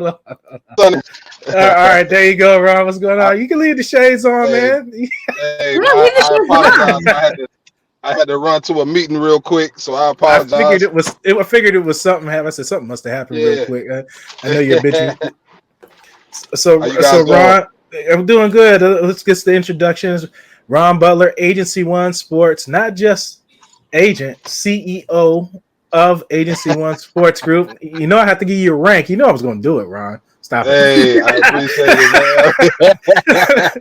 on. Son, All right, there you go, Ron. What's going I, on? You can leave the shades on, hey, man. hey, No, leave the I shades apologize. on. I had to run to a meeting real quick, so I I figured apologize. it was. I figured it was something happened. I said something must have happened real Yeah. quick. I know you're bitching. How So, you so guys doing? Ron, I'm doing good. Let's get to the introductions. Ron Butler, Agency One Sports, not just agent, CEO of Agency One Sports Group. You know, I have to give you a rank. You know, I was going to do it, Ron. Stop it. Hey, I appreciate it, man.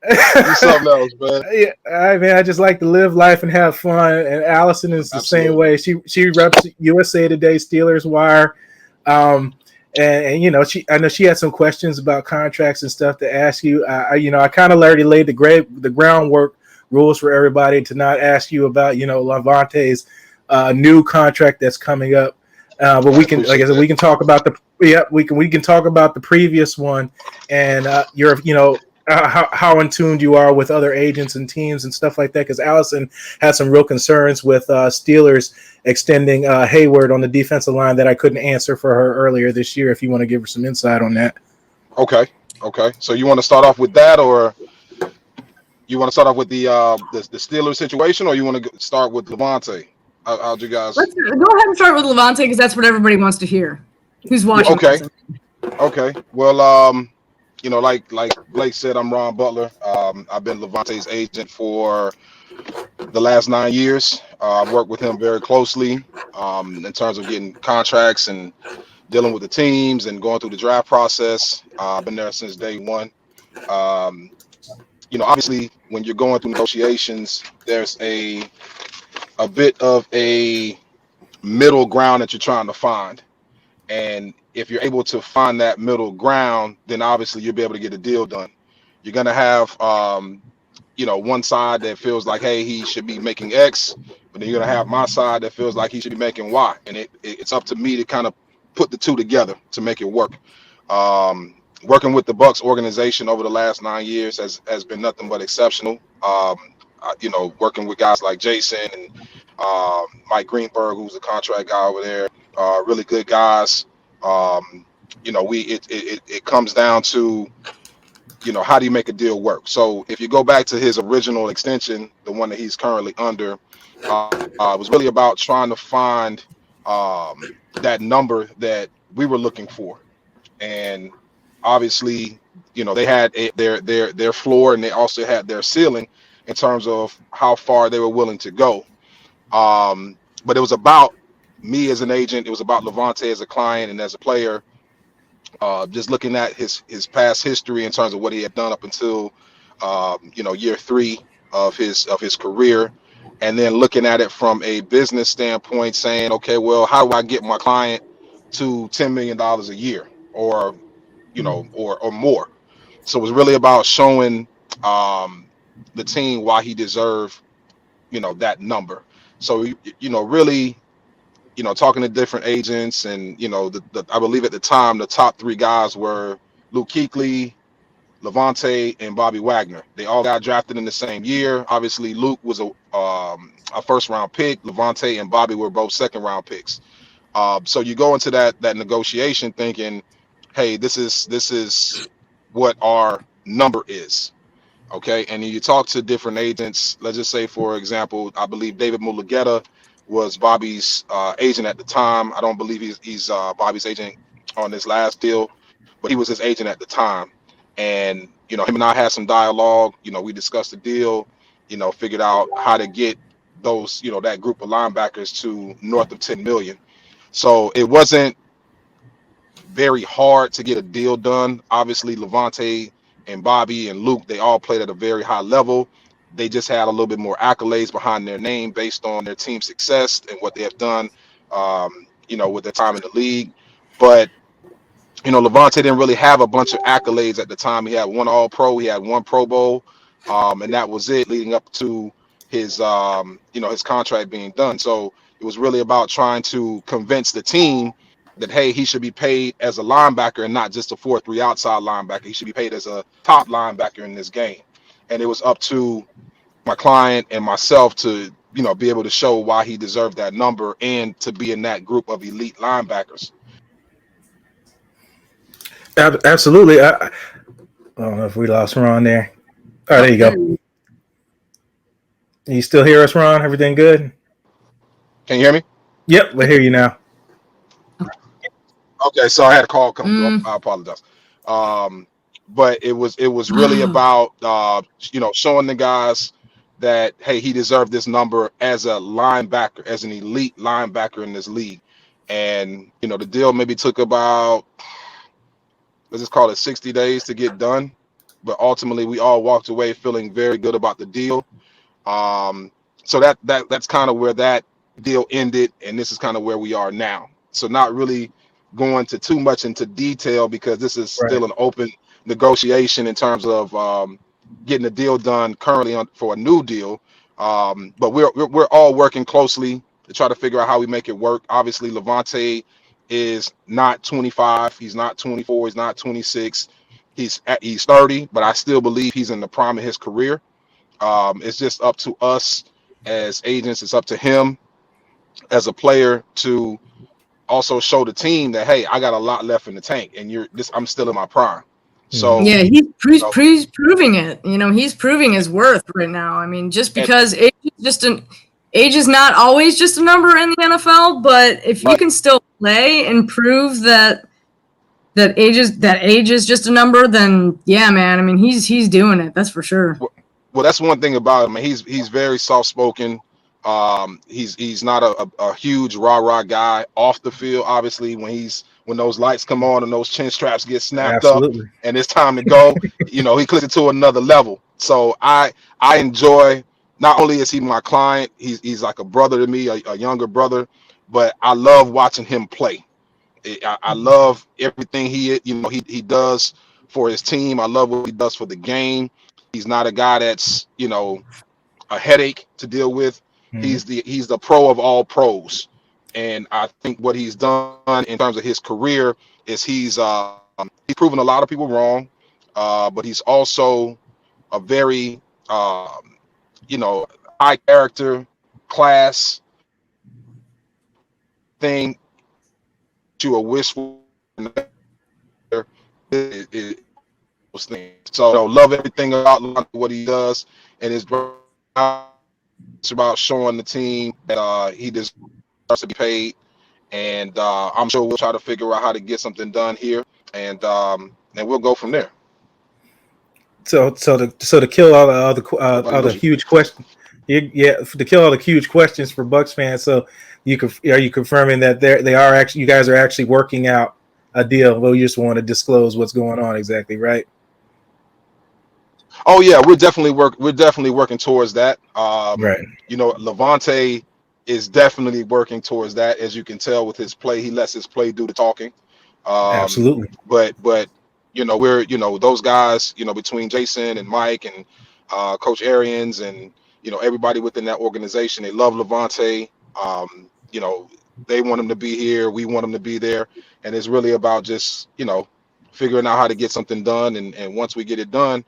You something else, man. Yeah, I mean, I just like to live life and have fun. And Allison is the same Absolutely. way. She reps USA Today, Steelers Wire, um, and you know, I know she had some questions about contracts and stuff to ask you. I kind of already laid the groundwork rules for everybody to not ask you about Lavante's new contract that's coming up. But I we can, like I appreciate said, that. we can talk about we can talk about the previous one and how in tuned you are with other agents and teams and stuff like that. Because Allison had some real concerns with Steelers extending Hayward on the defensive line that I couldn't answer for her earlier this year. If you want to give her some insight on that. Okay. Okay. So you want to start off with that, or you want to start off with the Steelers situation, or you want to start with Levante? How'd you guys? Let's go ahead and start with Levante because that's what everybody wants to hear. Who's Yeah. watching Okay. this? Okay. Well, like Blake said, I'm Ron Butler. I've been Levante's agent for the last 9 years. I've worked with him very closely in terms of getting contracts and dealing with the teams and going through the draft process. I've been there since day one. Um, obviously, when you're going through negotiations, there's a bit of a middle ground that you're trying to find. And if you're able to find that middle ground, then obviously you'll be able to get a deal done. You're going to have, one side that feels like, hey, he should be making X, but then you're going to have my side that feels like he should be making Y. And it's up to me to kind of put the two together to make it work. Working with the Bucks organization over the last 9 years has been nothing but exceptional. Working with guys like Jason and Mike Greenberg, who's a contract guy over there, really good guys. It comes down to how do you make a deal work. So if you go back to his original extension, the one that he's currently under, it was really about trying to find that number that we were looking for, and obviously, they had their floor and they also had their ceiling in terms of how far they were willing to go. But it was about me as an agent. It was about Levante as a client and as a player. Just looking at his past history in terms of what he had done up until year three of his career, and then looking at it from a business standpoint, saying, okay, well, how do I get my client to $10 million a year, or or more? So it was really about showing the team why he deserved that number. So really, talking to different agents, and I believe at the time the top three guys were Luke Kuechly, Levante, and Bobby Wagner. They all got drafted in the same year. Obviously, Luke was a first round pick. Levante and Bobby were both second round picks. So you go into that negotiation thinking, hey, this is what our number is. Okay, and then you talk to different agents. Let's just say, for example, I believe David Mulugeta was Bobby's agent at the time. I don't believe he's Bobby's agent on this last deal, but he was his agent at the time. And him and I had some dialogue. We discussed the deal. Figured out how to get those that group of linebackers to north of 10 million. So it wasn't very hard to get a deal done. Obviously, Levante and Bobby and Luke, they all played at a very high level. They just had a little bit more accolades behind their name based on their team success and what they have done, with their time in the league. But, Levante didn't really have a bunch of accolades at the time. He had one All-Pro, he had one Pro Bowl, and that was it leading up to his contract being done. So it was really about trying to convince the team that, hey, he should be paid as a linebacker and not just a 4-3 outside linebacker. He should be paid as a top linebacker in this game. And it was up to my client and myself to, be able to show why he deserved that number and to be in that group of elite linebackers. Absolutely. I don't know if we lost Ron there. Oh, there you go. You still hear us, Ron? Everything good? Can you hear me? Yep, we hear you now. Okay, so I had a call come through. Mm. I apologize. But it was really about showing the guys that hey, he deserved this number as a linebacker, as an elite linebacker in this league. And the deal maybe took about, let's just call it 60 days to get done. But ultimately we all walked away feeling very good about the deal. So that's kind of where that deal ended, and this is kind of where we are now. So not really going to too much into detail because this is Right. still an open negotiation in terms of getting a deal done currently for a new deal. But we're all working closely to try to figure out how we make it work. Obviously, Levante is not 25, he's not 24, he's not 26, he's 30, but I still believe he's in the prime of his career. It's just up to us as agents. It's up to him as a player to also show the team that hey, I got a lot left in the tank, and I'm still in my prime. So Yeah, he's proving it. He's proving his worth right now. I mean, just because age is not always just a number in the NFL, but if you can still play and prove that age is just a number, then yeah, man. I mean, he's doing it. That's for sure. Well, that's one thing about him. He's very soft spoken. He's not a huge rah-rah guy off the field. Obviously, when those lights come on and those chin straps get snapped up and it's time to go, he clicks it to another level. So I enjoy. Not only is he my client, he's like a brother to me, a younger brother, but I love watching him play. I love everything he does for his team. I love what he does for the game. He's not a guy that's a headache to deal with. Mm-hmm. He's the pro of all pros, and I think what he's done in terms of his career is he's proven a lot of people wrong, but he's also a very high character, class thing to a wish for. So love everything about what he does, and it's about showing the team that he deserves to be paid. And I'm sure we'll try to figure out how to get something done here, and we'll go from there. So to kill all the huge questions, to kill all the huge questions for Bucs fans. So are you confirming that you guys are actually working out a deal? Well, you just want to disclose what's going on exactly, right? Oh yeah, we're definitely working towards that. Right. Levante is definitely working towards that. As you can tell with his play, he lets his play do the talking. Absolutely. But we're those guys, between Jason and Mike and Coach Arians and everybody within that organization, they love Levante. They want him to be here, we want him to be there, and it's really about just figuring out how to get something done. And once we get it done,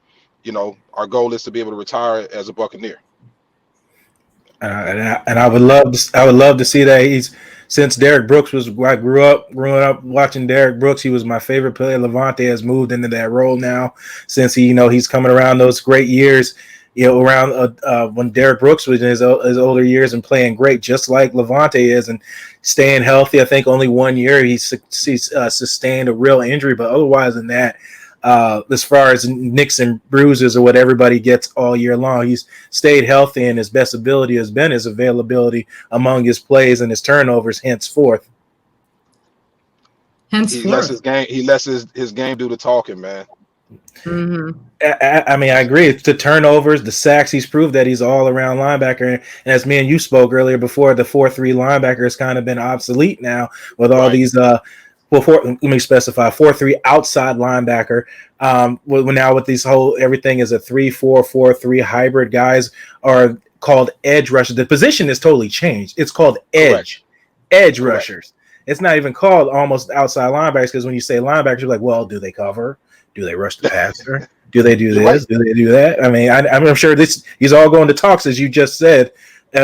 our goal is to be able to retire as a Buccaneer. And I would love to see that. Since Derek Brooks I grew up watching Derek Brooks. He was my favorite player. Levante has moved into that role now since he's coming around those great years. Around when Derek Brooks was in his older years and playing great, just like Levante is, and staying healthy. I think only 1 year he sustained a real injury, but otherwise than that, as far as nicks and bruises or what everybody gets all year long, he's stayed healthy, and his best ability has been his availability among his plays and his turnovers. Henceforth, he lets his game do the talking, man. Mm-hmm. I mean, I agree. It's the turnovers, the sacks. He's proved that he's all around linebacker. And as me and you spoke earlier before, the 4-3 linebacker has kind of been obsolete now with all these. Let me specify 4-3 outside linebacker. Now with this everything is a 3-4-4-3 hybrid. Guys are called edge rushers. The position is totally changed. It's called edge rushers. It's not even called almost outside linebackers, because when you say linebackers, you're like, well, do they cover? Do they rush the passer? Do they do this? Do they do that? I mean, I'm sure he's all going to talks, as you just said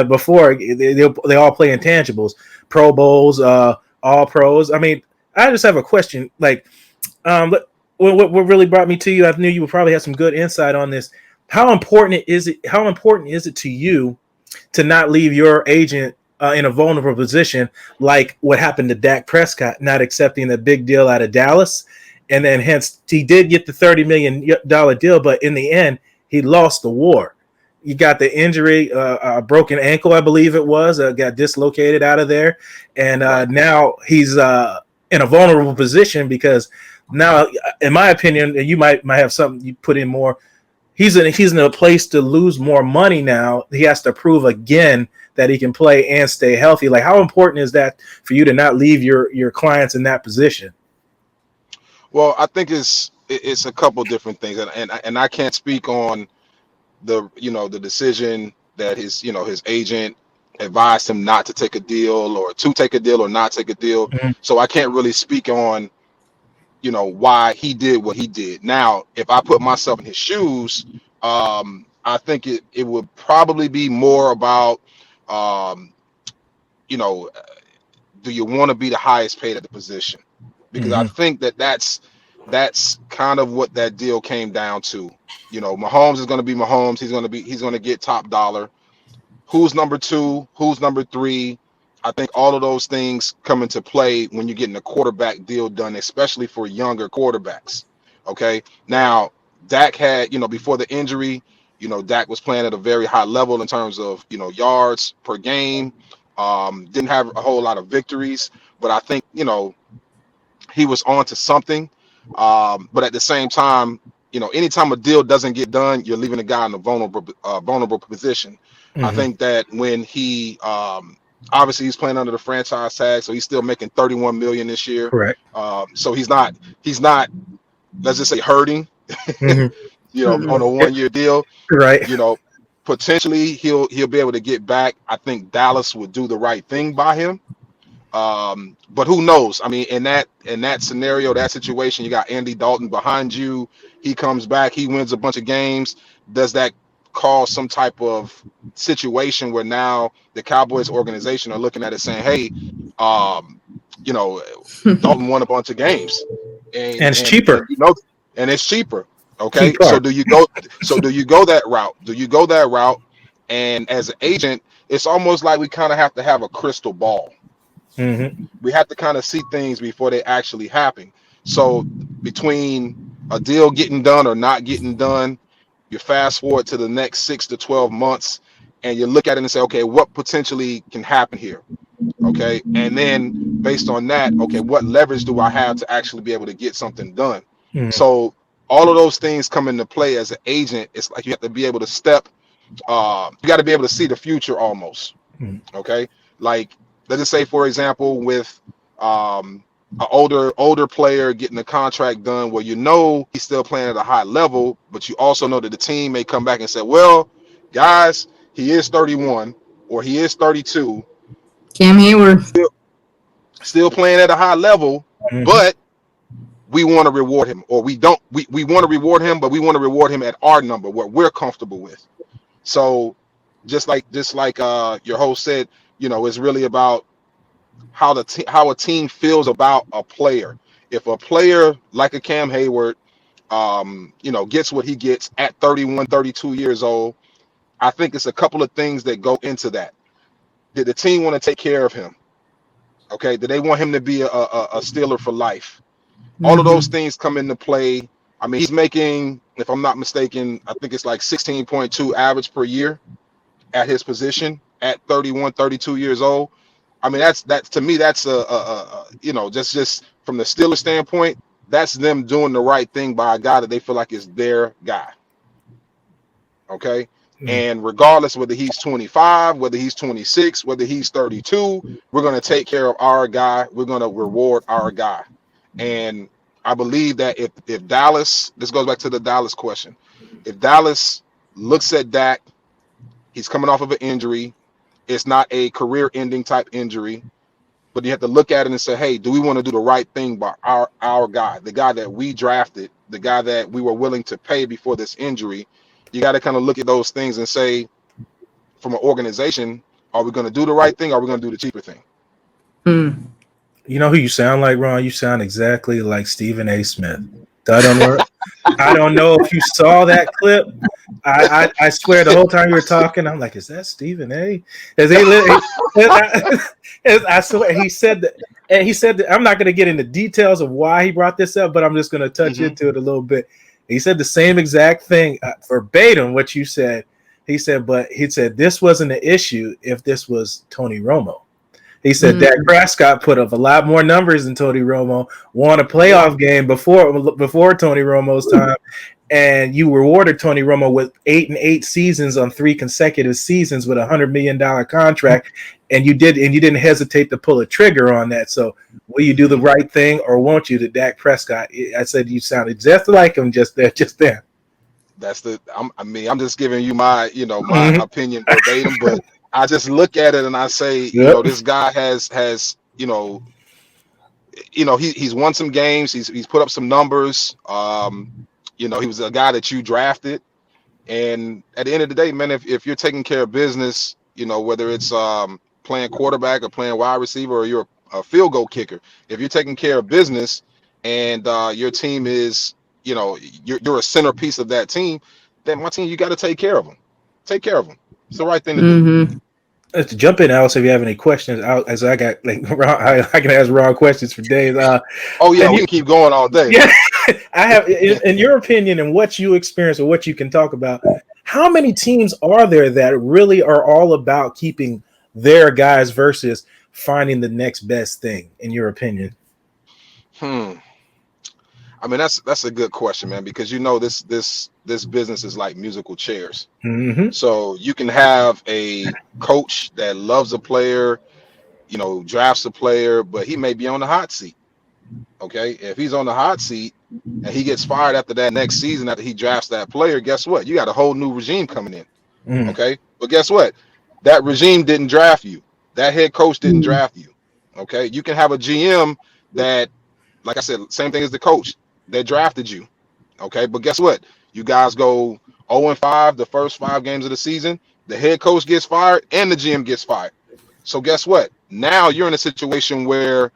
before. They all play intangibles, Pro Bowls, All Pros. I mean, I just have a question. Like, what really brought me to you, I knew you would probably have some good insight on this. How important is it? How important is it to you to not leave your agent in a vulnerable position, like what happened to Dak Prescott, not accepting the big deal out of Dallas, and then hence he did get the $30 million deal, but in the end he lost the war. You got the injury, a broken ankle, I believe it was, got dislocated out of there, and now he's in a vulnerable position because now, in my opinion, and you might have something you put in more. He's in a place to lose more money now. He has to prove again that he can play and stay healthy. Like, how important is that for you to not leave your clients in that position? Well, I think it's a couple different things, and I can't speak on the decision that his agent advised him not to take a deal or to take a deal or not take a deal. Mm-hmm. So I can't really speak on why he did what he did. Now, if I put myself in his shoes, I think it would probably be more about you know do you want to be the highest paid at the position? Because I think that's kind of what that deal came down to. Mahomes is going to be Mahomes. He's going to get top dollar. Who's number two? Who's number three? I think all of those things come into play when you're getting a quarterback deal done, especially for younger quarterbacks. Okay. Now, Dak had, before the injury, Dak was playing at a very high level in terms of, yards per game. Didn't have a whole lot of victories, but I think, he was on to something. But at the same time, anytime a deal doesn't get done, you're leaving a guy in a vulnerable position. I think that when he obviously he's playing under the franchise tag, so he's still making $31 million this year. Correct. So he's not let's just say hurting, on a 1-year deal. Right. Potentially he'll be able to get back. I think Dallas would do the right thing by him. But who knows? I mean, in that scenario, that situation, you got Andy Dalton behind you. He comes back, he wins a bunch of games. Does that cause some type of situation where now the Cowboys organization are looking at it saying, hey, Dalton won a bunch of games, and it's cheaper, and it's cheaper. Okay, so do you go that route? Do you go that route? And as an agent, it's almost like we kind of have to have a crystal ball. We have to kind of see things before they actually happen. So between a deal getting done or not getting done, you fast forward to the next 6 to 12 months and you look at it and say, okay, what potentially can happen here? Okay. And then based on that, okay, what leverage do I have to actually be able to get something done? So all of those things come into play as an agent. It's like you have to be able to you got to be able to see the future almost. Okay. Like, let's just say, for example, with an older player getting a contract done where he's still playing at a high level, but you also know that the team may come back and say, well, guys, he is 31 or he is 32. Cam Hayward. Still playing at a high level, but we want to reward him, or we don't. We want to reward him, but we want to reward him at our number, what we're comfortable with. So just like your host said, it's really about how a team feels about a player. If a player like a Cam Hayward, gets what he gets at 31, 32 years old, I think it's a couple of things that go into that. Did the team want to take care of him? Okay. Did they want him to be a Steeler for life? All of those things come into play. I mean, he's making, if I'm not mistaken, I think it's like 16.2 average per year at his position at 31, 32 years old. I mean, that's to me, that's just from the Steelers standpoint, that's them doing the right thing by a guy that they feel like is their guy. Okay. And regardless whether he's 25, whether he's 26, whether he's 32, we're going to take care of our guy. We're going to reward our guy. And I believe that if Dallas, this goes back to the Dallas question, if Dallas looks at Dak, he's coming off of an injury. It's not a career-ending type injury, but you have to look at it and say, hey, do we want to do the right thing by our guy, the guy that we drafted, the guy that we were willing to pay before this injury? You got to kind of look at those things and say, from an organization, are we going to do the right thing? Or are we going to do the cheaper thing? You know who you sound like, Ron? You sound exactly like Stephen A. Smith. I don't know if you saw that clip. I swear the whole time you were talking, I'm like, is that Stephen A? I swear he said that. And he said that, I'm not going to get into details of why he brought this up, but I'm just going to touch into it a little bit. He said the same exact thing, verbatim what you said. He said this wasn't an issue if this was Tony Romo. He said Dak Prescott put up a lot more numbers than Tony Romo, won a playoff game before Tony Romo's time, and you rewarded Tony Romo with 8-8 seasons on 3 consecutive seasons with $100 million contract, and you didn't hesitate to pull a trigger on that. So will you do the right thing or won't you? To Dak Prescott, I said you sounded just like him just then. I'm just giving you my opinion verbatim, but I just look at it and I say, this guy has he's won some games. He's put up some numbers. He was a guy that you drafted. And at the end of the day, man, if you're taking care of business, whether it's playing quarterback or playing wide receiver or you're a field goal kicker, if you're taking care of business and your team is, you're a centerpiece of that team, then my team, you got to take care of them. Take care of them. It's the right thing to do. Let's jump in, Alice, if you have any questions. As I got I can ask Ron questions for days. We can keep going all day. Yeah, I have. In your opinion, and what you experience or what you can talk about, how many teams are there that really are all about keeping their guys versus finding the next best thing? In your opinion, I mean, that's a good question, man, because this business is like musical chairs. So you can have a coach that loves a player, drafts a player, but he may be on the hot seat. Okay, if he's on the hot seat and he gets fired after that next season after he drafts that player, guess what? You got a whole new regime coming in. Okay, but guess what? That regime didn't draft you. That head coach didn't draft you. Okay, you can have a GM that, like I said, same thing as the coach. They drafted you. Okay, but guess what? You guys go 0-5 the first 5 games of the season. The head coach gets fired and the GM gets fired. So guess what? Now you're in a situation where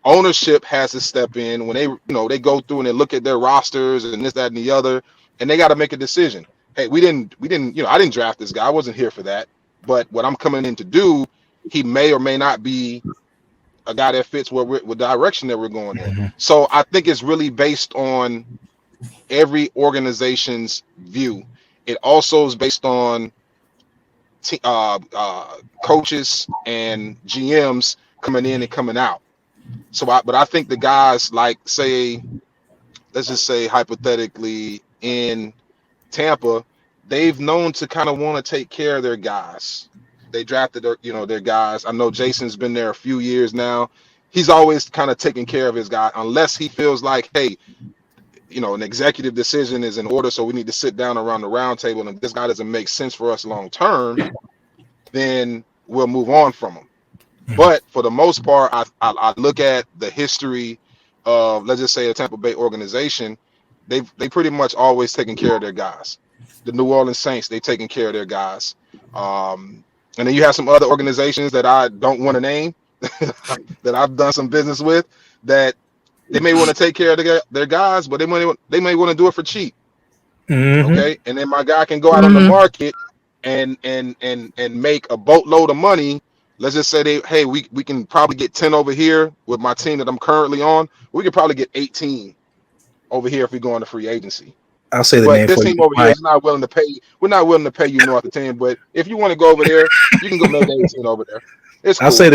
ownership has to step in when they go through and they look at their rosters and this, that, and the other, and they got to make a decision. Hey, we didn't, I didn't draft this guy. I wasn't here for that. But what I'm coming in to do, he may or may not be a guy that fits with the direction that we're going in. So I think it's really based on every organization's view. It also is based on coaches and GMs coming in and coming out. But I think the guys, like, let's just say hypothetically in Tampa, they've known to kind of want to take care of their guys. They drafted their guys. I know Jason's been there a few years now. He's always kind of taking care of his guy, unless he feels like, hey, an executive decision is in order, so we need to sit down around the round table, and if this guy doesn't make sense for us long term, then we'll move on from him. But for the most part, I look at the history of, let's just say, a Tampa Bay organization. They pretty much always taking care of their guys. The New Orleans Saints, they taking care of their guys. And then you have some other organizations that I don't want to name that I've done some business with, that they may want to take care of their guys, but they may want to do it for cheap. Okay, and then my guy can go out on the market and make a boatload of money. Let's just say we can probably get 10 over here with my team that I'm currently on. We could probably get 18 over here if we go into free agency. I'll say the name this for team you. over here is not willing to pay. We're not willing to pay you north of 10. But if you want to go over there, you can go make 18 over there. It's cool. I'll say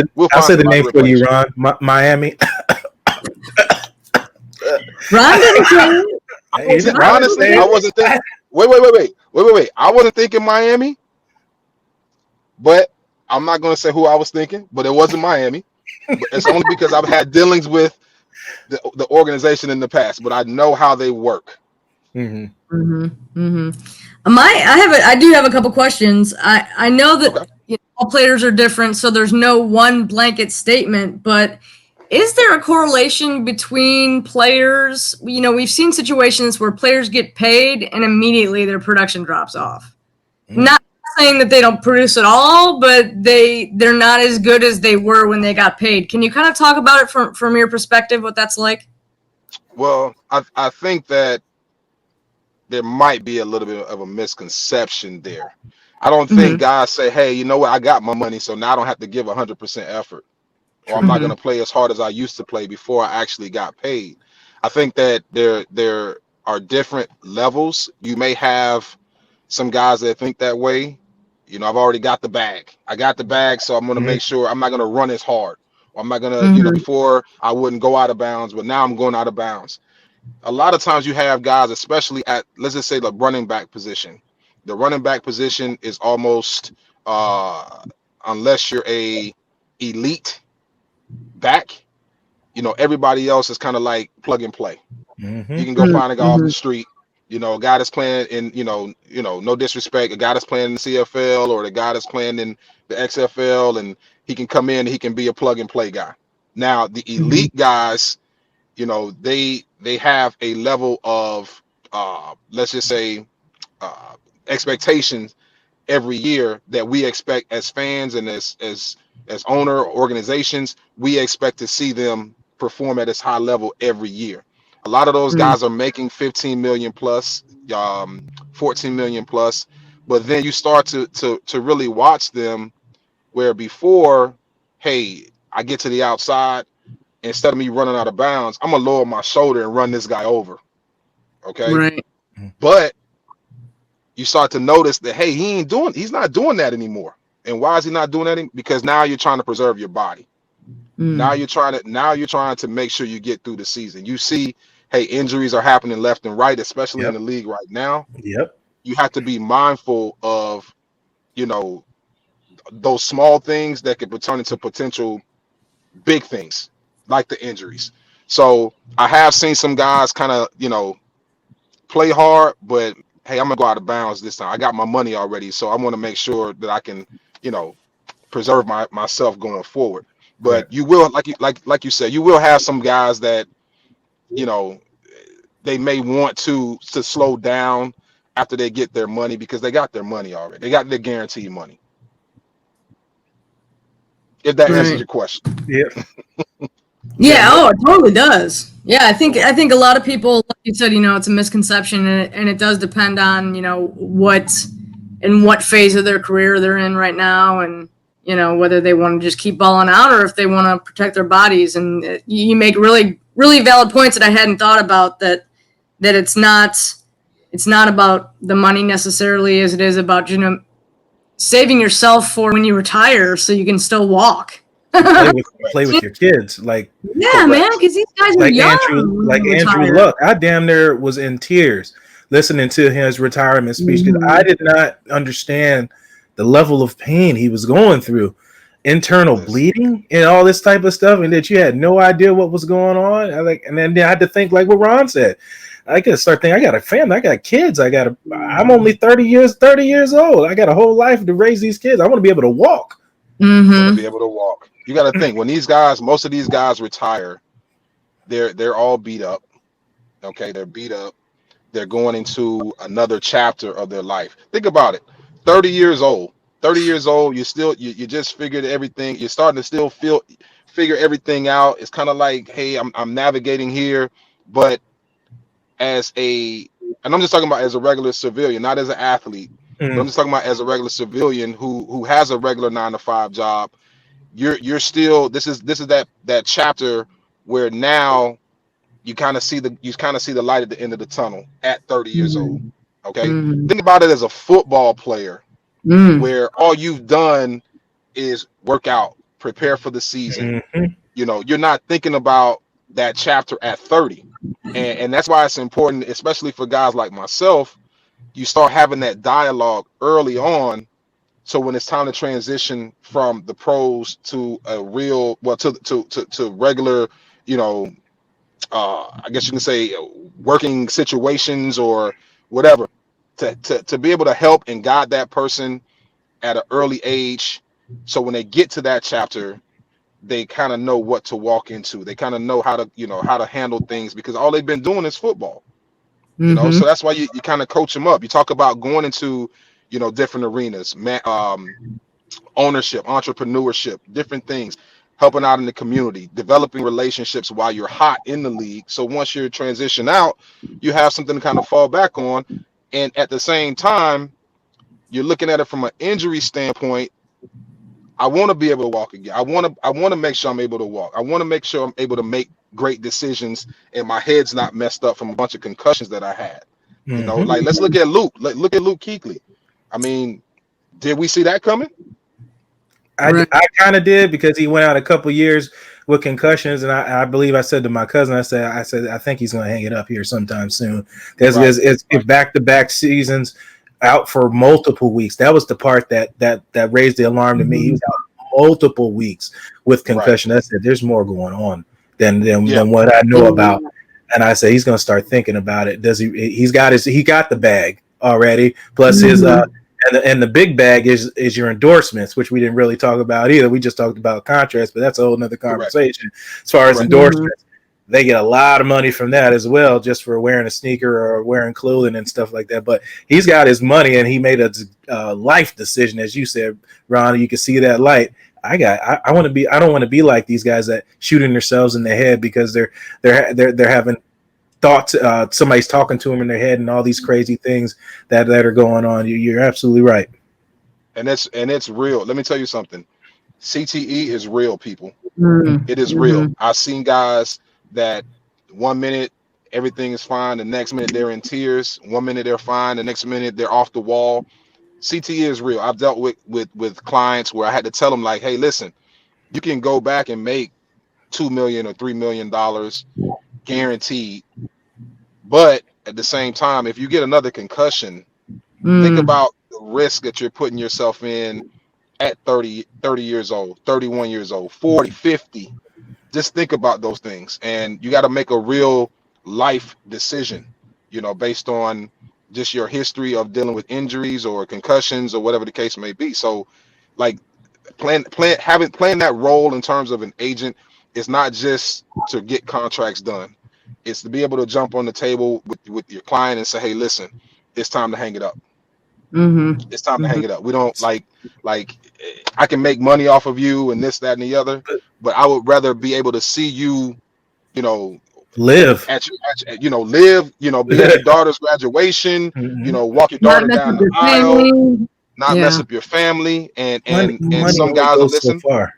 the name for you, Ron. Miami. Ron didn't say it. Honestly, I wasn't thinking. Wait. I wasn't thinking Miami, but I'm not going to say who I was thinking. But it wasn't Miami. But it's only because I've had dealings with the organization in the past, but I know how they work. I do have a couple questions. I know that all players are different, so there's no one blanket statement, but is there a correlation between players? We've seen situations where players get paid and immediately their production drops off. Not saying that they don't produce at all, but they're not as good as they were when they got paid. Can you kind of talk about it from your perspective, what that's like? Well, I think that there might be a little bit of a misconception there. I don't think Mm-hmm. guys say, "Hey, you know what? I got my money, so now I don't have to give 100% effort, or I'm True. not going Mm-hmm. to play as hard as I used to play before I actually got paid." I think that there are different levels. You may have some guys that think that way. You know, I've already got the bag. I got the bag, so I'm going to Mhm. make sure I'm not going to run as hard. Or I'm not going to, Mm-hmm. before I wouldn't go out of bounds, but now I'm going out of bounds. A lot of times you have guys, especially at, let's just say, the running back position. The running back position is almost, uh, unless you're a elite back, everybody else is kind of like plug and play. You Mhm. can go find a guy off Mm-hmm. the street, a guy that's playing in, no disrespect, a guy that's playing in the CFL or the guy that's playing in the XFL, and he can come in and he can be a plug and play guy. Now, the Mm-hmm. elite guys, they have a level of, let's just say, uh, expectations every year that we expect as fans and as owner organizations. We expect to see them perform at this high level every year. A lot of those guys are making 15 million plus, 14 million plus, but then you start to really watch them, where before, hey, I get to the outside, instead of me running out of bounds, I'm gonna lower my shoulder and run this guy over. Okay. Right. But you start to notice that, hey, he's not doing that anymore. And why is he not doing that? Because now you're trying to preserve your body. Mm. Now you're trying to make sure you get through the season. You see, hey, injuries are happening left and right, especially in Yep. the league right now. Yep. You have to be mindful of, you know, those small things that could turn into potential big things, like the injuries. So I have seen some guys kind of, play hard, but hey, I'm gonna go out of bounds this time. I got my money already, so I want to make sure that I can, you know, preserve myself going forward. Right. But you will, like you said, you will have some guys that, you know, they may want to slow down after they get their money, because they got their money already. They got their guaranteed money. If that answers Right. your question. Yep. Yeah, Yeah. oh, it totally does. Yeah, I think a lot of people, like you said, it's a misconception, and it does depend on, what phase of their career they're in right now, and whether they want to just keep balling out or if they want to protect their bodies. And you make really really valid points that I hadn't thought about, that it's not about the money necessarily as it is about saving yourself for when you retire so you can still walk. And play Correct. with your kids, like Yeah, man, Correct. because these guys are young when they Andrew retire. Luck. I damn near was in tears listening to his retirement speech because I Mhm. did not understand the level of pain he was going through, internal Listen, bleeding and all this type of stuff, and that you had no idea what was going on. And then I had to think like what Ron said. I got to start thinking. I got a family. I got kids. I'm only 30 years old. I got a whole life to raise these kids. I want to be able to walk. want to Mhm. be able to walk. You got to think, when most of these guys retire, they're all beat up. Okay, they're beat up. They're going into another chapter of their life. Think about it. 30 years old. 30 years old, you just figured everything. You're starting to still figure everything out. It's kind of like, hey, I'm navigating here, but as a and I'm just talking about as a regular civilian, not as an athlete, but I'm Mm, just talking about as a regular civilian who has a regular 9 to 5 job. You're still, this is that chapter where now you kind of see the light at the end of the tunnel at 30 years old. Mhm. Okay, Mhm. think about it as a football player, Mm. where all you've done is work out, prepare for the season. mhm. You're not thinking about that chapter at 30. And that's why it's important, especially for guys like myself. You start having that dialogue early on, so when it's time to transition from the pros to a real, well, to regular, you know I guess you can say, working situations or whatever, to be able to help and guide that person at an early age, so when they get to that chapter, they kind of know what to walk into. They kind of know how to handle things, because all they've been doing is football. Mhm. So that's why you kind of coach them up. You talk about going into, different arenas, ownership, entrepreneurship, different things. helping out in the community, developing relationships while you're hot in the league. So once you're transition out, you have something to kind of fall back on. And at the same time, you're looking at it from an injury standpoint. I want to be able to walk again. I want to make sure I'm able to walk. I want to make sure I'm able to make great decisions and my head's not messed up from a bunch of concussions that I had. You know, like let's look at Luke. Look at Luke Kuechly. I mean, did we see that coming? I kind of did, because he went out a couple years with concussions, and I believe I said to my cousin, I said I think he's going to hang it up here sometime soon, because it's back-to-back seasons out for multiple weeks. That was the part that raised the alarm to me. He was out multiple weeks with concussion. I said there's more going on than what I know about, and I said he's going to start thinking about it. He got the bag already, plus his and the big bag is your endorsements, which we didn't really talk about either. We just talked about contracts, but that's a whole nother conversation. As far as endorsements, they get a lot of money from that as well, just for wearing a sneaker or wearing clothing and stuff like that. But he's got his money, and he made a life decision, as you said, Ron. You can see that light. I want to be. I don't want to be like these guys that shooting themselves in the head because they're having thoughts, somebody's talking to them in their head, and all these crazy things that are going on. You're absolutely right, and it's real. Let me tell you something. CTE is real, people. It is real. I've seen guys that 1 minute everything is fine, the next minute they're in tears. 1 minute they're fine, the next minute they're off the wall. CTE is real. I've dealt with clients where I had to tell them, like, hey, listen, you can go back and make $2 million or $3 million guaranteed. But at the same time, if you get another concussion, think about the risk that you're putting yourself in at 30 years old, 31 years old, 40, 50. Just think about those things. And you got to make a real life decision, based on just your history of dealing with injuries or concussions or whatever the case may be. So, like, playing that role in terms of an agent is not just to get contracts done. It's to be able to jump on the table with your client and say, hey, listen, it's time to hang it up. It's time to hang it up. We don't like I can make money off of you and this, that, and the other, but I would rather be able to see you, live at live, be at your daughter's graduation, walk your daughter down the aisle, not mess up your family, and some guys will listen. So far.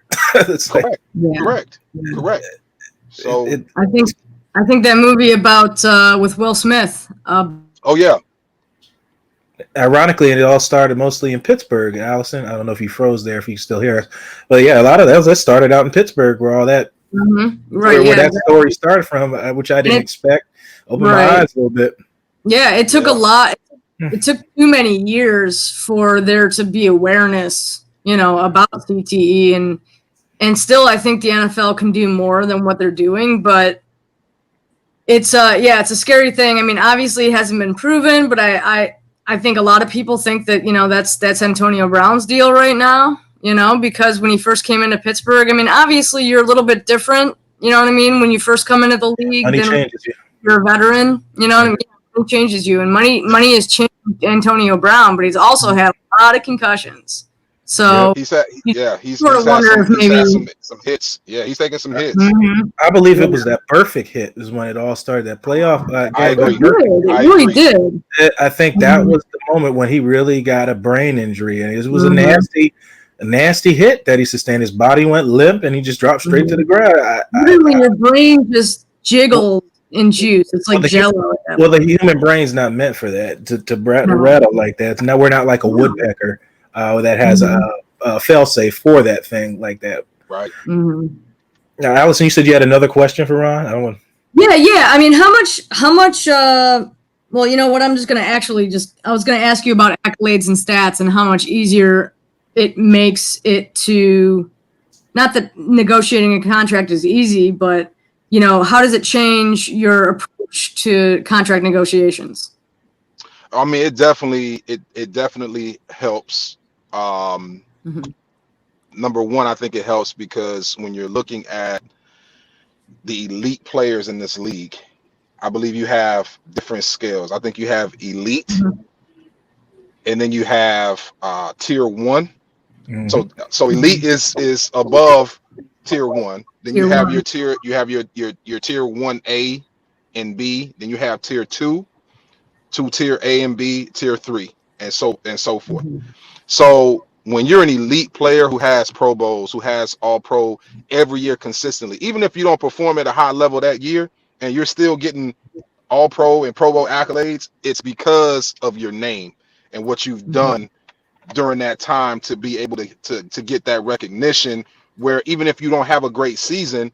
Correct. So I think that movie about with Will Smith. Oh yeah. Ironically, it all started mostly in Pittsburgh. Allison, I don't know if you froze there, if you still hear us, but yeah, a lot of that started out in Pittsburgh, where all that, where that story started from, which I didn't expect. Opened my eyes a little bit. Yeah, it took a lot. It took too many years for there to be awareness, about CTE, and still, I think the NFL can do more than what they're doing, but it's it's a scary thing. I mean, obviously, it hasn't been proven, but I think a lot of people think that, that's Antonio Brown's deal right now, because when he first came into Pittsburgh, I mean, obviously you're a little bit different, you know what I mean? When you first come into the league, money changes you. You're a veteran, you know what I mean? Money changes you, and money has changed Antonio Brown, but he's also had a lot of concussions. So he's had some hits. Yeah, he's taking some hits. I believe it was that perfect hit is when it all started. That playoff. I agree. It really did. I think that was the moment when he really got a brain injury, and it was a nasty hit that he sustained. His body went limp, and he just dropped straight to the ground. Literally, your brain just jiggled in juice. It's like Jello. The human brain's not meant for that to rattle like that. No, we're not like a woodpecker. That has a fail-safe for that thing like that. Right. Now, Allison, you said you had another question for Ron? Yeah. I mean, how much, well, you know what, I'm just going to I was going to ask you about accolades and stats and how much easier it makes it to, not that negotiating a contract is easy, but, how does it change your approach to contract negotiations? I mean, it definitely helps. Number one, I think it helps because when you're looking at the elite players in this league, I believe you have different scales. I think you have elite, and then you have tier one. So elite is above tier one. Then Tier you have one. your tier 1A and B. Then you have tier two tier A and B, tier three, and so forth. Mhm. So when you're an elite player who has Pro Bowls, who has All Pro every year consistently, even if you don't perform at a high level that year, and you're still getting All Pro and Pro Bowl accolades, it's because of your name and what you've done during that time to be able to get that recognition. Where even if you don't have a great season,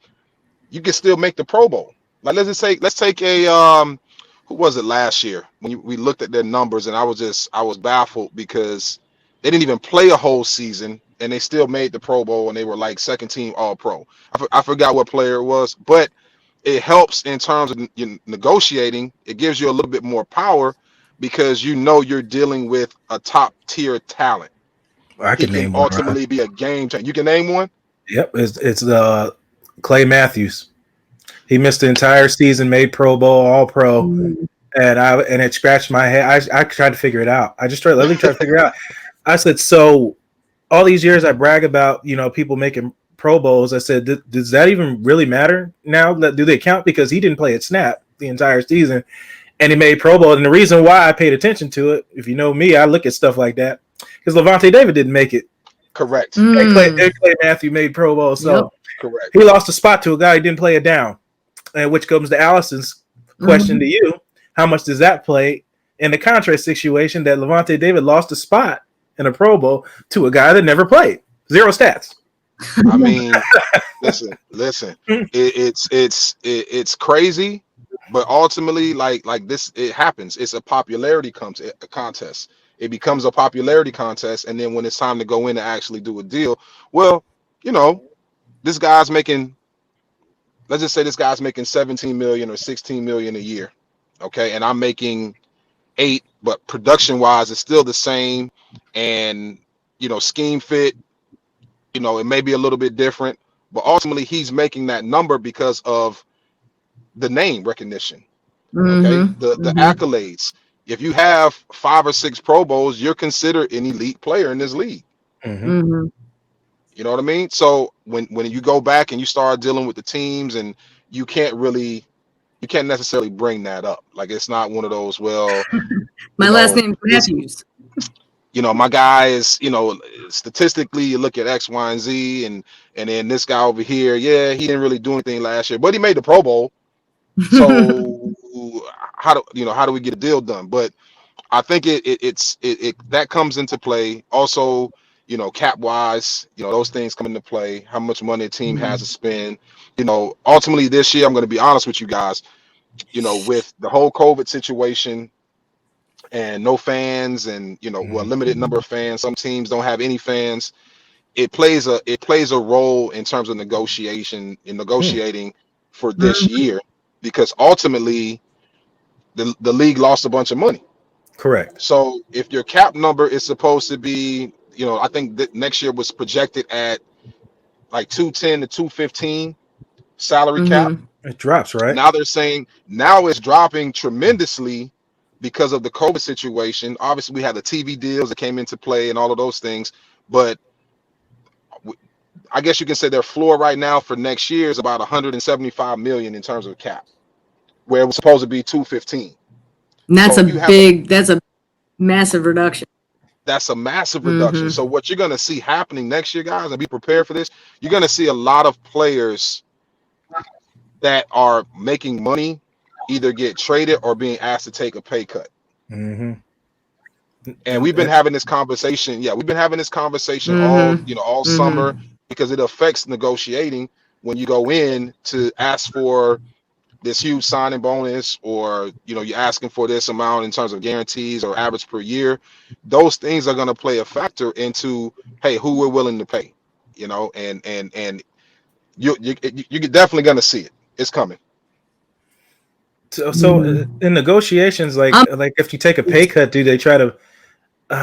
you can still make the Pro Bowl. Like let's take a who was it last year when we looked at their numbers, and I was baffled because they didn't even play a whole season and they still made the Pro Bowl, and they were like second team All Pro. I forgot what player it was, but it helps in terms of negotiating. It gives you a little bit more power because you know you're dealing with a top tier talent. I He can can name one, Ron. ultimately be a game changer. You can name one. Yep, it's Clay Matthews. He missed the entire season, made Pro Bowl, All Pro, Mhm. and it scratched my head. I tried to figure it out. I just tried to figure it out. I said, so all these years I brag about, people making Pro Bowls. I said, does that even really matter now? Do they count? Because he didn't play a snap the entire season, and he made Pro Bowl. And the reason why I paid attention to it, if you know me, I look at stuff like that, because Levante David didn't make it. Correct. And Clay Matthew made Pro Bowl, so Yep. Correct. he lost a spot to a guy who didn't play it down. And which comes to Allison's question to you: how much does that play in the contrast situation that Levante David lost a spot in a Pro Bowl to a guy that never played? Zero stats. I mean, listen. It's crazy, but ultimately, like this, it happens. It's a popularity contest. It becomes a popularity contest, and then when it's time to go in and actually do a deal, well, this guy's making. Let's just say this guy's making 17 million or 16 million a year, okay, and I'm making 8, but production wise, it's still the same, and scheme fit. It may be a little bit different, but ultimately he's making that number because of the name recognition. Okay, the accolades. If you have 5 or 6 Pro Bowls, you're considered an elite player in this league. You know what I mean? So when you go back and you start dealing with the teams, and you can't necessarily bring that up. Like, it's not one of those, well, My last name's Matthews. My guy is, statistically, you look at X, Y, and Z, and then this guy over here, yeah, he didn't really do anything last year, but he made the Pro Bowl. So how do we get a deal done? But I think it that comes into play. Also, cap wise, those things come into play. How much money a team has to spend. Ultimately this year, I'm going to be honest with you guys. With the whole COVID situation and no fans, and limited number of fans. Some teams don't have any fans. It plays a role in terms of negotiating for this year, because ultimately the league lost a bunch of money. Correct. So if your cap number is supposed to be, I think that next year was projected at like 210 to 215 salary cap. It drops, right? Now they're saying now it's dropping tremendously because of the COVID situation. Obviously, we had the TV deals that came into play and all of those things, but I guess you can say their floor right now for next year is about 175 million in terms of cap, where it was supposed to be 215. And that's that's a massive reduction. That's a massive reduction. So what you're going to see happening next year, guys, and be prepared for this, you're going to see a lot of players that are making money either get traded or being asked to take a pay cut. And we've been having this conversation. Yeah, we've been having this conversation all summer, because it affects negotiating when you go in to ask for this huge signing bonus, or you're asking for this amount in terms of guarantees or average per year. Those things are going to play a factor into, hey, who we're willing to pay, and you're definitely going to see it. It's coming. So in negotiations, like if you take a pay cut, do they try to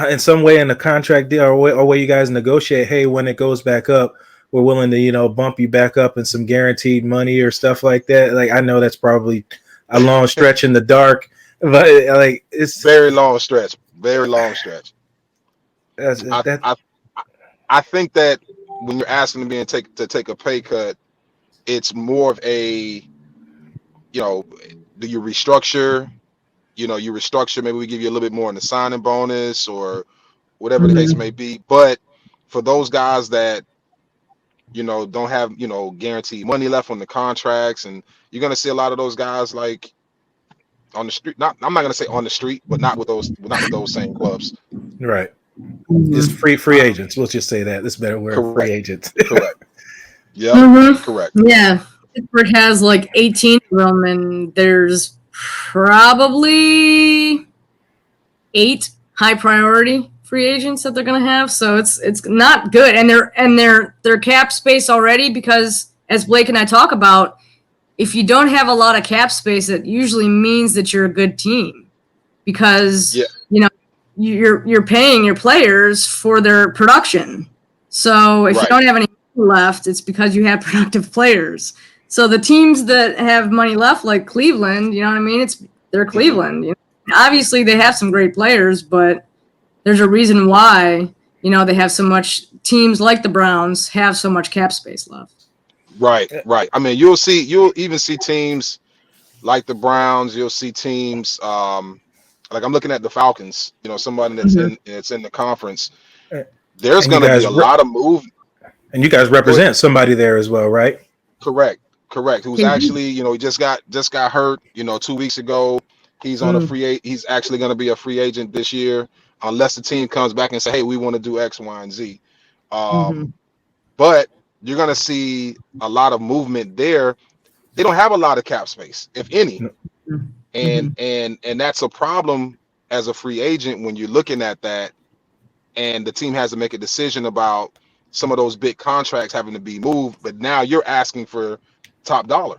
in some way in the contract deal, or way you guys negotiate, hey, when it goes back up, we're willing to bump you back up in some guaranteed money or stuff like that? Like, I know that's probably a long stretch in the dark, but it's very long stretch. I think that when you're asking to take a pay cut, it's more of a, do you restructure? You restructure. Maybe we give you a little bit more in the signing bonus or whatever the case may be. But for those guys that don't have guaranteed money left on the contracts, and you're gonna see a lot of those guys like on the street. I'm not gonna say on the street, but not with those same clubs. Right. It's free agents. Let's just say that. This better word. Correct. Free agents. Correct. Yeah. Correct. Yeah. Pittsburgh has like 18 of them, and there's probably 8 high priority free agents that they're going to have. So it's not good, and their cap space already, because as Blake and I talk about, if you don't have a lot of cap space, it usually means that you're a good team, because you're paying your players for their production. So if you don't have any left, it's because you have productive players. So the teams that have money left, like Cleveland, you know what I mean? They're Cleveland. Obviously, they have some great players, but there's a reason why they have so much. Teams like the Browns have so much cap space left. Right. I mean, you'll even see teams like the Browns. You'll see teams like I'm looking at the Falcons. Somebody that's in the conference. There's going to be a lot of movement. And you guys represent somebody there as well, right? Correct. Who's actually, he just got hurt, 2 weeks ago. He's on he's actually going to be a free agent this year, unless the team comes back and say, hey, we want to do X, Y, and Z. But you're going to see a lot of movement there. They don't have a lot of cap space, if any. And that's a problem as a free agent when you're looking at that, and the team has to make a decision about some of those big contracts having to be moved, but now you're asking for top dollar.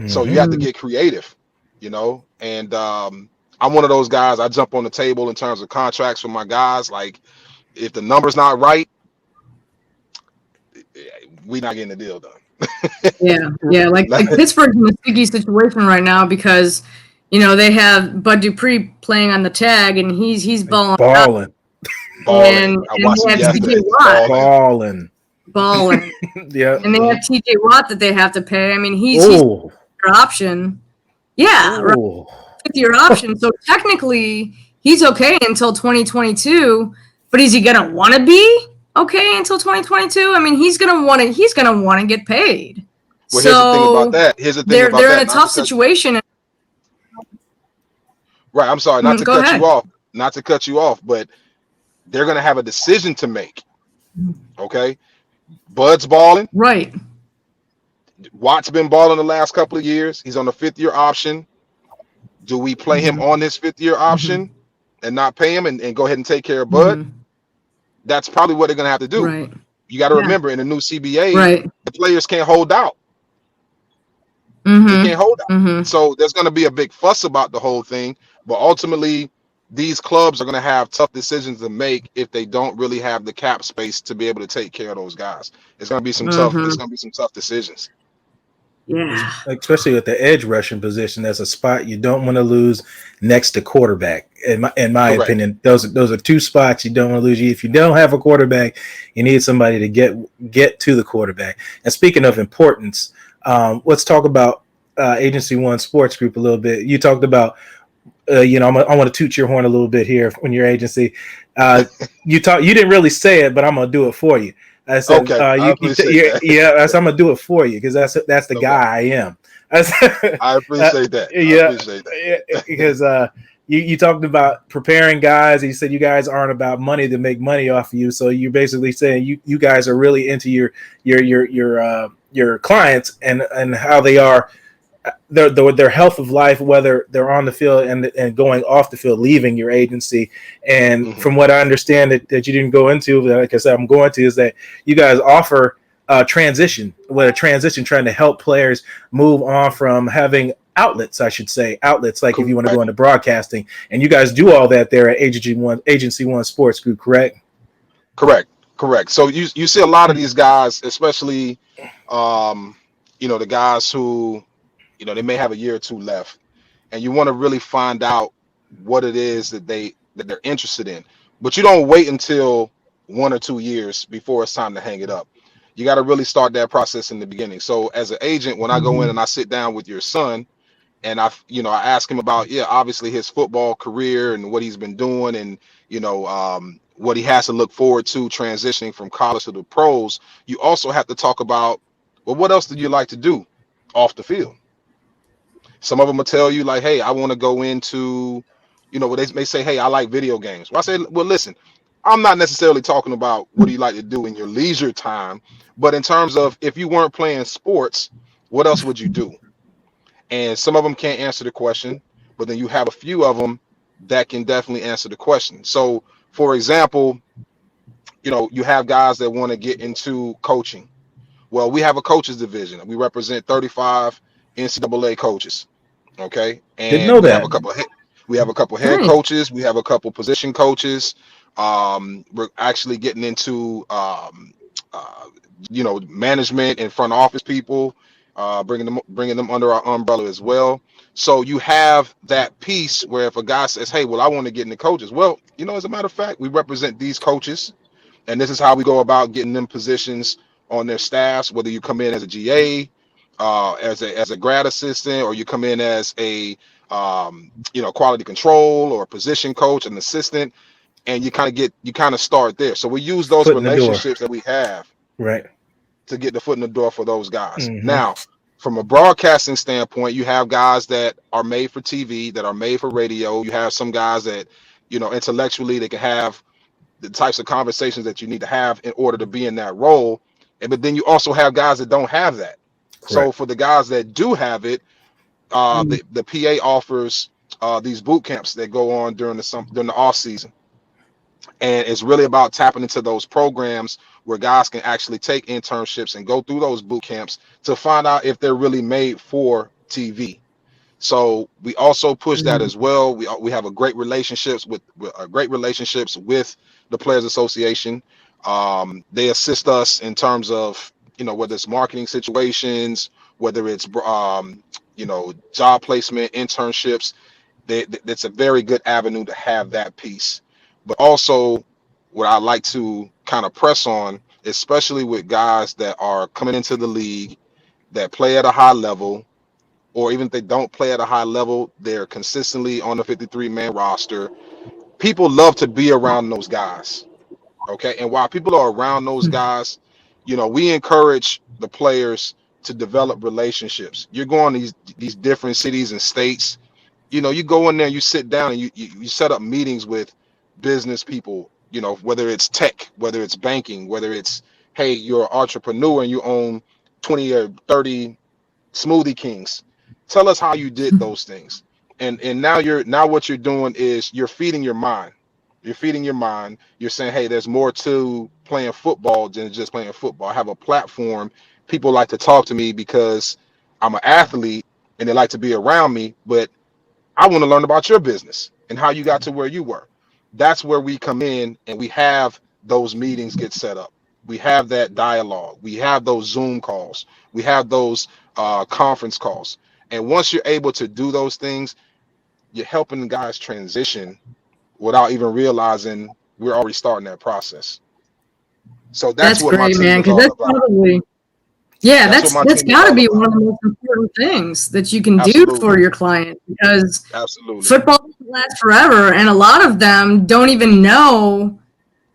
So you have to get creative, and I'm one of those guys. I jump on the table in terms of contracts for my guys. Like, if the number's not right, we're not getting the deal done. Yeah. Like Pittsburgh's in a sticky situation right now because, they have Bud Dupree playing on the tag, and he's balling. And they have TJ Watt. Balling. Yeah. And they have TJ Watt that they have to pay. I mean, he's their option. Yeah, right. 5th-year option. So technically, he's okay until 2022. But is he gonna want to be okay until 2022? I mean, he's gonna want to get paid. Well, here's the thing about that. They're in a tough situation. Right. I'm sorry, not to cut you off, but they're gonna have a decision to make. Okay. Bud's balling. Right. Watt's been balling the last couple of years. He's on the 5th-year option. Do we play him on this 5th-year option and not pay him and go ahead and take care of Bud? That's probably what they're going to have to do. Right. You got to remember, in the new CBA, the players can't hold out. They can't hold out. So there's going to be a big fuss about the whole thing. But ultimately, these clubs are going to have tough decisions to make if they don't really have the cap space to be able to take care of those guys. It's going to be some tough decisions. Yeah. Especially with the edge rushing position, that's a spot you don't want to lose next to quarterback. In my opinion, those are 2 spots you don't want to lose. If you don't have a quarterback, you need somebody to get to the quarterback. And speaking of importance, let's talk about Agency One Sports Group a little bit. You talked about, I want to toot your horn a little bit here when your agency. You didn't really say it, but I'm gonna do it for you. I said, okay, I'm gonna do it for you because that's the guy I am. I appreciate that. Because you talked about preparing guys. And you said you guys aren't about money to make money off of you. So you're basically saying you guys are really into your clients and how they are. Their health of life, whether they're on the field and going off the field, leaving your agency. And from what I understand that you didn't go into, like I said, I'm going to, is that you guys offer transition, trying to help players move on from having outlets, like if you want to go into broadcasting, and you guys do all that there at Agency One Sports Group, correct? Correct. So you see a lot of these guys, especially, the guys who, they may have a year or 2 left, and you want to really find out what it is that they're interested in. But you don't wait until 1 or 2 years before it's time to hang it up. you got to really start that process in the beginning. So as an agent, when I go in and I sit down with your son, and I ask him about, obviously his football career and what he's been doing, and what he has to look forward to transitioning from college to the pros. You also have to talk about, well, what else do you like to do off the field? Some of them will tell you like, hey, I want to go into, they may say, hey, I like video games. Well, I say, well, listen, I'm not necessarily talking about what do you like to do in your leisure time, but in terms of if you weren't playing sports, what else would you do? And some of them can't answer the question, but then you have a few of them that can definitely answer the question. So, for example, you have guys that want to get into coaching. Well, we have a coaches division. We represent 35 NCAA coaches. Okay, Didn't and know we that. have a couple head coaches. We have a couple position coaches. We're actually getting into management and front office people, bringing them under our umbrella as well. So you have that piece where if a guy says, hey, well, I want to get into coaches, well, as a matter of fact, we represent these coaches, and this is how we go about getting them positions on their staffs, whether you come in as a GA, as a grad assistant, or you come in as a quality control or position coach, an assistant, and you kind of start there. So we use those relationships that we have, right, to get the foot in the door for those guys. Now, from a broadcasting standpoint, you have guys that are made for TV, that are made for radio. You have some guys that, intellectually they can have the types of conversations that you need to have in order to be in that role. But then you also have guys that don't have that. Correct. So for the guys that do have it, the PA offers these boot camps that go on during the off season. And it's really about tapping into those programs where guys can actually take internships and go through those boot camps to find out if they're really made for TV. So we also push that as well. We have a great relationships with the Players Association. They assist us in terms of whether it's marketing situations, whether it's job placement, internships. That's a very good avenue to have that piece. But also, what I like to kind of press on, especially with guys that are coming into the league that play at a high level, or even if they don't play at a high level, they're consistently on the 53-man roster. People love to be around those guys. Okay. And while people are around those guys, we encourage the players to develop relationships. You're going to these different cities and states. You go in there, you sit down, and you set up meetings with business people, whether it's tech, whether it's banking, whether it's, hey, you're an entrepreneur and you own 20 or 30 Smoothie Kings. Tell us how you did those things. And now what you're doing is you're feeding your mind. You're feeding your mind. You're saying, hey, there's more to playing football than just playing football. I have a platform. People like to talk to me because I'm an athlete and they like to be around me, but I want to learn about your business and how you got to where you were. That's where we come in, and we have those meetings get set up. We have that dialogue. We have those Zoom calls. We have those conference calls. And once you're able to do those things, you're helping guys transition without even realizing we're already starting that process. So that's what great, my team man, is all that's about. Probably, yeah, that's got to be one of the most important things that you can do for your client, because football doesn't last forever, and a lot of them don't even know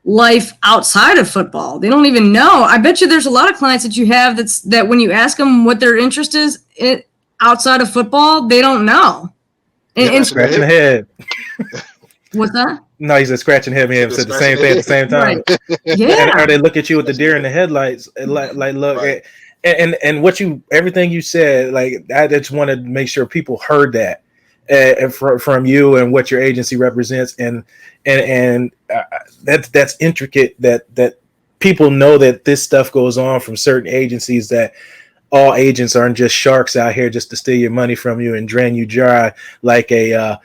life outside of football. They don't even know. I bet you there's a lot of clients that you have that when you ask them what their interest is outside of football, they don't know. And scratching the head. What's that? No, he's just scratching head. Me said the same thing at the same time. Right. Yeah. Or they look at you with the deer in the headlights, like look. Right. And everything you said, like I just want to make sure people heard that from you and what your agency represents, and that's intricate. That people know that this stuff goes on from certain agencies, that all agents aren't just sharks out here just to steal your money from you and drain you dry like a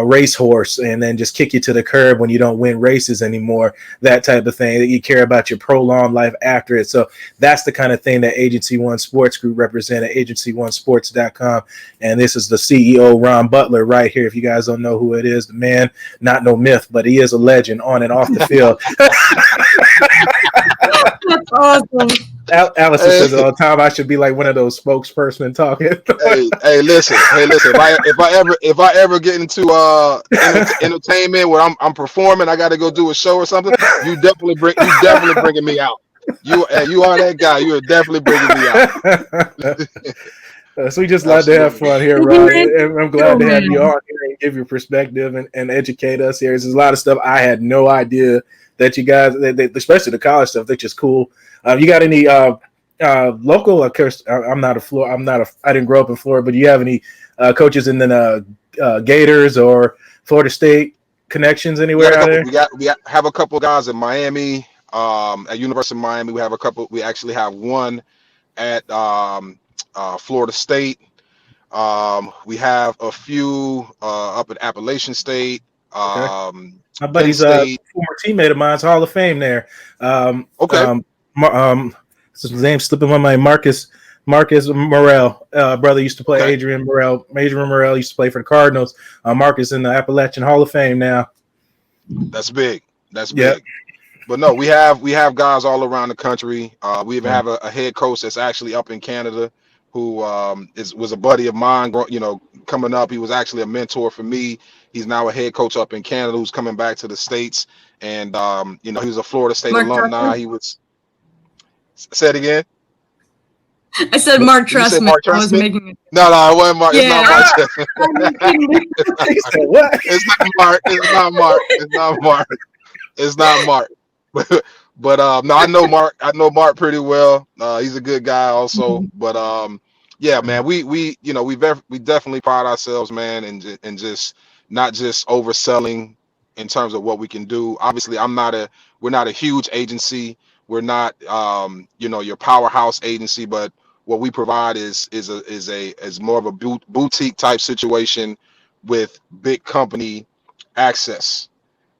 racehorse, and then just kick you to the curb when you don't win races anymore. That type of thing. That you care about your prolonged life after it. So that's the kind of thing that Agency One Sports Group represent at agency1sports.com. And this is the CEO, Ron Butler, right here. If you guys don't know who it is, the man, not no myth, but he is a legend on and off the field. That's awesome. Allison says it all the time. I should be like one of those spokesperson talking. Hey, listen. If I ever get into entertainment where I'm performing, I got to go do a show or something. You definitely bringing me out. You are that guy. You are definitely bringing me out. So we just love to have fun here, Ron. And I'm glad to have you on here and give your perspective and educate us here. There's a lot of stuff I had no idea that you guys, especially the college stuff, that's just cool. You got any local? Of course, I didn't grow up in Florida, but do you have any coaches in the Gators or Florida State connections anywhere out there? We have a couple of guys in Miami. At University of Miami, we have a couple. We actually have one at Florida State. We have a few up at Appalachian State. Okay. My buddy's a former teammate of mine's Hall of Fame there. His name's slipping my mind. Marcus Morrell. Brother used to play. Okay. Adrian Morrell used to play for the Cardinals. Marcus in the Appalachian Hall of Fame now. That's big. Big. But no, we have guys all around the country. We even have a head coach that's actually up in Canada, who was a buddy of mine. Coming up, he was actually a mentor for me. He's now a head coach up in Canada, who's coming back to the States. And he was a Florida State alumni. He was. Say it again. I said Mark Trustman. I was making it. No, it wasn't Mark. Yeah. It's not Mark. It's not Mark. It's not Mark. But no, I know Mark. I know Mark pretty well. He's a good guy also. But yeah, man, we definitely pride ourselves, man, and just not just overselling in terms of what we can do. Obviously, we're not a huge agency. We're not your powerhouse agency, but what we provide is more of a boutique type situation with big company access.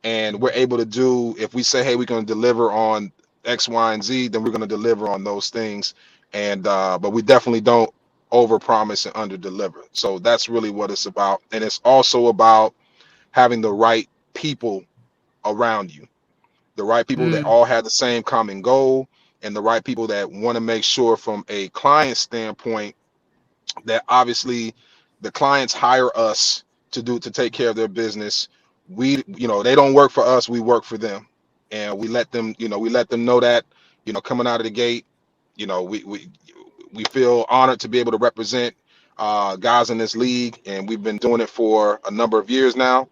And we're able to do, if we say, hey, we're going to deliver on X, Y, and Z, then we're going to deliver on those things. And but we definitely don't overpromise and underdeliver. So that's really what it's about. And it's also about having the right people around you, the right people that all have the same common goal, and the right people that want to make sure from a client standpoint that obviously the clients hire us to take care of their business. They don't work for us, we work for them. And we let them know that, coming out of the gate, we feel honored to be able to represent guys in this league. And we've been doing it for a number of years now,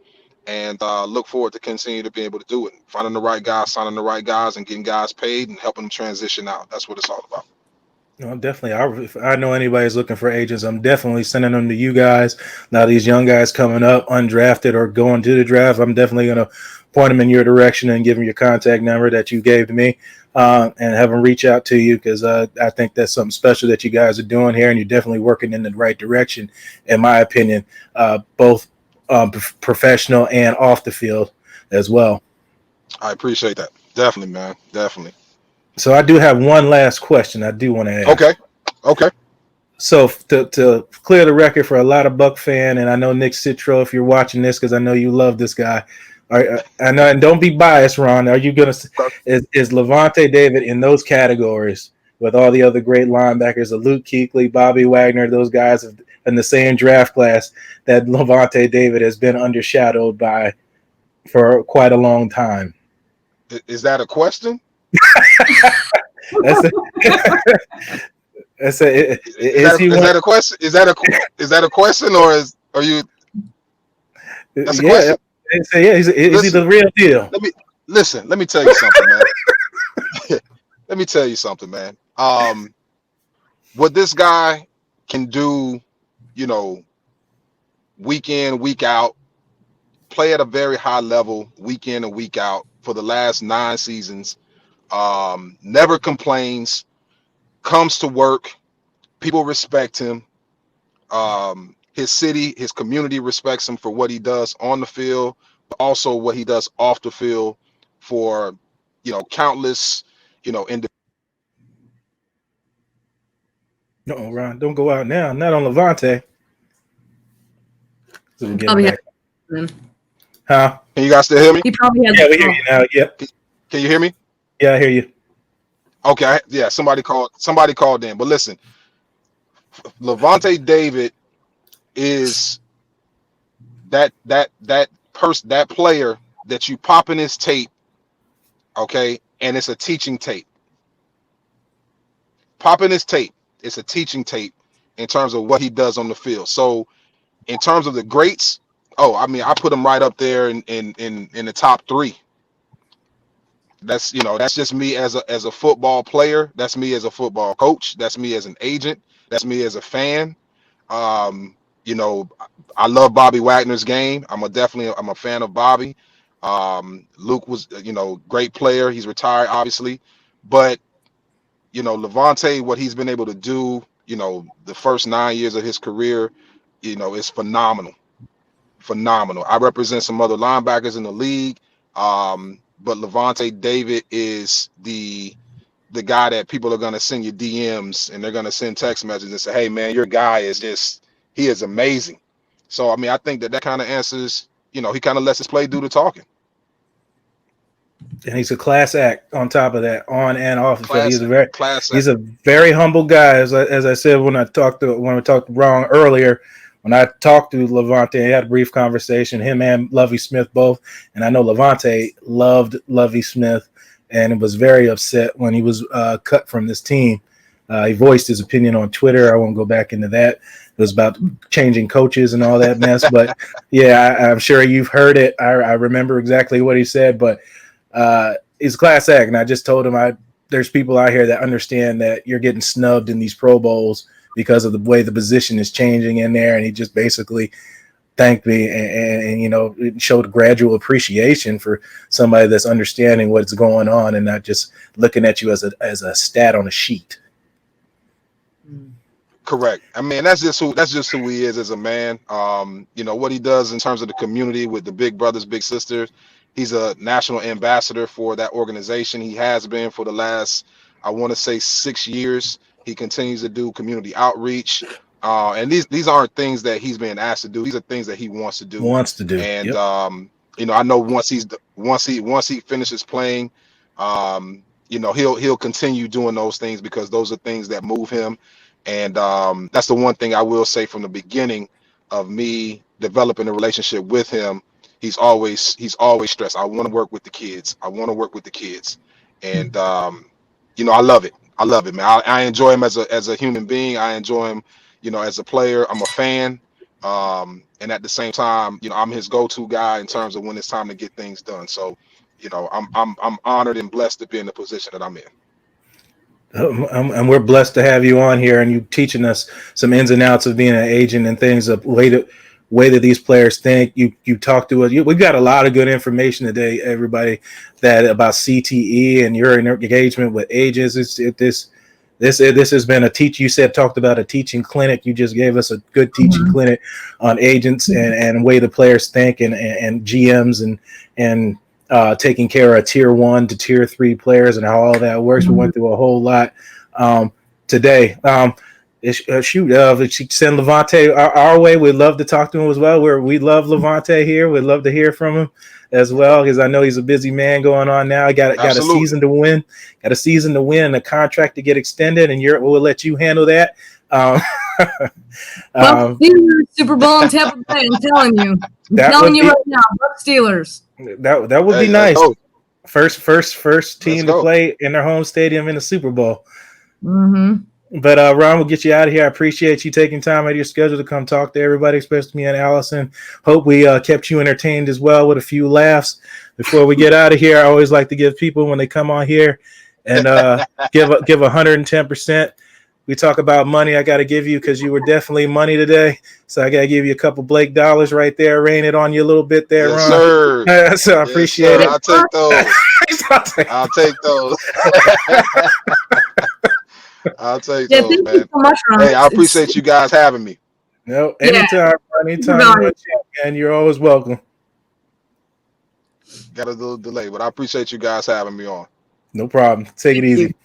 and look forward to continue to be able to do it. Finding the right guys, signing the right guys, and getting guys paid and helping them transition out. That's what it's all about. No, definitely. If I know anybody's looking for agents, I'm definitely sending them to you guys. Now, these young guys coming up, undrafted or going to the draft, I'm definitely going to point them in your direction and give them your contact number that you gave to me, and have them reach out to you, because I think that's something special that you guys are doing here, and you're definitely working in the right direction, in my opinion, both professional and off the field as well. I appreciate that. Definitely, man. Definitely. So I do have one last question I do want to ask. Okay. So to clear the record for a lot of Buck fan, and I know Nick Citro, if you're watching this, because I know you love this guy. I know, and don't be biased, Ron. Are you gonna is Levante David in those categories with all the other great linebackers, of Luke Kuechly, Bobby Wagner, those guys in the same draft class that Levante David has been undershadowed by for quite a long time? Is that a question? Is that a question? Is that a question, or are you? That's a question. Is he the real deal? Let me tell you something, man. Let me tell you something, man. What this guy can do, week in, week out, play at a very high level, week in and week out for the last 9 seasons. Never complains, comes to work, people respect him. His city, his community respects him for what he does on the field, but also what he does off the field for, countless, individuals. No, Ron, don't go out now. Not on Levante. So huh? Can you guys still hear me? He probably has we hear you now. Yep. Can you hear me? Yeah, I hear you. Okay, yeah, somebody called in. But listen, Levante David is that player that you pop in his tape, okay, and it's a teaching tape. Pop in his tape, it's a teaching tape in terms of what he does on the field. So in terms of the greats, oh, I mean, I put him right up there in the top three. That's just me as a football player. That's me as a football coach. That's me as an agent. That's me as a fan. Um, you know, I love Bobby Wagner's game. I'm a fan of Bobby. Luke was, great player. He's retired, obviously, but Levante, what he's been able to do, the first 9 years of his career, is phenomenal. Phenomenal. I represent some other linebackers in the league, but Levante David is the guy that people are going to send you DMs and they're going to send text messages and say, hey, man, your guy he is amazing. So, I mean, I think that kind of answers, he kind of lets his play do the talking. And he's a class act on top of that, on and off the field. He's a Class very humble guy. As I said when we talked to Ron earlier, when I talked to Levante, I had a brief conversation, him and Lovie Smith both. And I know Levante loved Lovie Smith and was very upset when he was cut from this team. He voiced his opinion on Twitter. I won't go back into that. It was about changing coaches and all that mess. But yeah, I'm sure you've heard it. I remember exactly what he said, but he's a class act. And I just told him there's people out here that understand that you're getting snubbed in these Pro Bowls because of the way the position is changing in there. And he just basically thanked me and showed a gradual appreciation for somebody that's understanding what's going on and not just looking at you as a stat on a sheet. Correct. I mean, that's just who he is as a man. What he does in terms of the community with the big brothers, big sisters. He's a national ambassador for that organization. He has been for the last, I want to say, 6 years. He continues to do community outreach. And these aren't things that he's being asked to do. These are things that he wants to do. And yep. I know once he finishes playing, he'll continue doing those things because those are things that move him. And that's the one thing I will say from the beginning of me developing a relationship with him. He's always stressed, I want to work with the kids. I want to work with the kids. And I love it. I love it, man. I enjoy him as a human being. I enjoy him, as a player. I'm a fan. And at the same time, I'm his go-to guy in terms of when it's time to get things done. So, I'm honored and blessed to be in the position that I'm in. And we're blessed to have you on here and you teaching us some ins and outs of being an agent and things, the way that these players think. You talk to us. We got a lot of good information today, everybody, that about CTE and your engagement with agents. This has been a teach. You talked about a teaching clinic. You just gave us a good teaching clinic on agents and way the players think and GMs and taking care of tier 1 to tier 3 players and how all that works. We went through a whole lot today. If you send Levante our way, we'd love to talk to him as well. We love Levante here. We'd love to hear from him as well because I know he's a busy man going on now. Got a season to win. Got a season to win and a contract to get extended, and we'll let you handle that. Super Bowl in Tampa Bay. I'm telling you. I'm telling you right now, Buck Steelers. That would be nice. First team to play in their home stadium in the Super Bowl. Mm-hmm. But Ron, we'll get you out of here. I appreciate you taking time out of your schedule to come talk to everybody, especially me and Allison. Hope we kept you entertained as well with a few laughs. Before we get out of here, I always like to give people when they come on here and give 110%. We talk about money. I got to give you because you were definitely money today. So I got to give you a couple Blake dollars right there. Rain it on you a little bit there, yes, Ron. Sir. So I appreciate it. I'll take those. I'll take those. I'll take those, man. Thank you so much, Ron. Hey, I appreciate you guys having me. No, anytime, and you're always welcome. Got a little delay, but I appreciate you guys having me on. No problem. Take it easy.